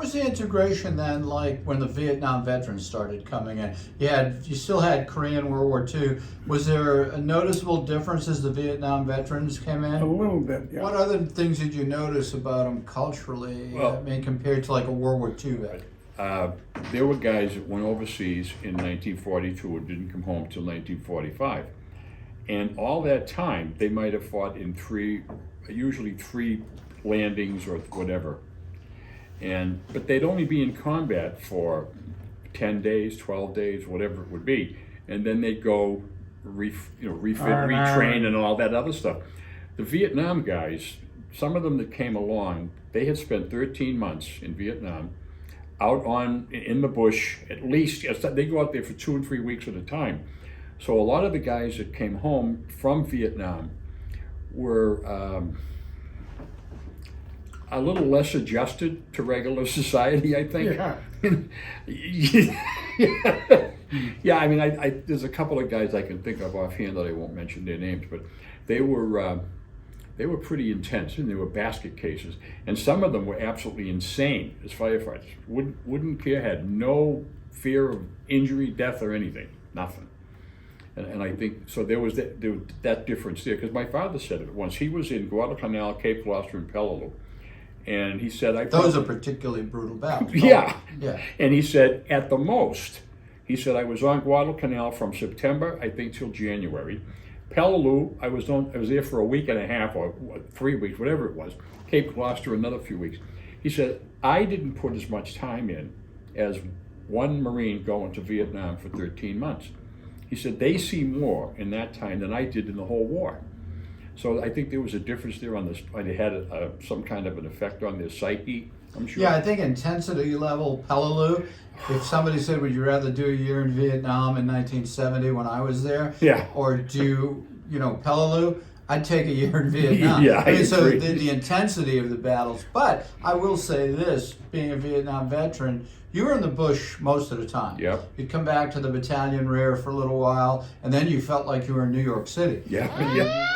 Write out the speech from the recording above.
was the integration then like when the Vietnam veterans started coming in? You still had Korean World War II. Was there a noticeable difference as the Vietnam veterans came in? A little bit, yeah. What other things did you notice about them culturally, Well, compared to like a World War II vet? There were guys that went overseas in 1942 and didn't come home till 1945. And all that time, they might have fought in usually three landings or whatever. But they'd only be in combat for 10 days, 12 days, whatever it would be. And then they'd go refit, retrain and all that other stuff. The Vietnam guys, some of them that came along, they had spent 13 months in Vietnam, out in the bush, at least. They go out there for 2 and 3 weeks at a time. So a lot of the guys that came home from Vietnam were a little less adjusted to regular society, I think. Yeah. I mean, there's a couple of guys I can think of offhand that I won't mention their names, but they were pretty intense, and they were basket cases, and some of them were absolutely insane as firefighters. Wouldn't care, had no fear of injury, death, or anything, nothing. And I think so. There was that difference there, because my father said it once. He was in Guadalcanal, Cape Gloucester, and Peleliu, and he said, Those are particularly brutal battles. Yeah. Yeah. And he said, at the most, he said, I was on Guadalcanal from September, I think, till January. Peleliu, I was there for a week and a half or 3 weeks, whatever it was. Cape Gloucester, another few weeks. He said, I didn't put as much time in as one Marine going to Vietnam for 13 months. He said, they see more in that time than I did in the whole war. So I think there was a difference there on this. It had some kind of an effect on their psyche, I'm sure. Yeah, I think intensity level, Peleliu. If somebody said, would you rather do a year in Vietnam in 1970 when I was there, or do, Peleliu, I'd take a year in Vietnam. Yeah, I agree. So the intensity of the battles. But I will say this, being a Vietnam veteran, you were in the bush most of the time. Yep. You'd come back to the battalion rear for a little while, and then you felt like you were in New York City. Yeah.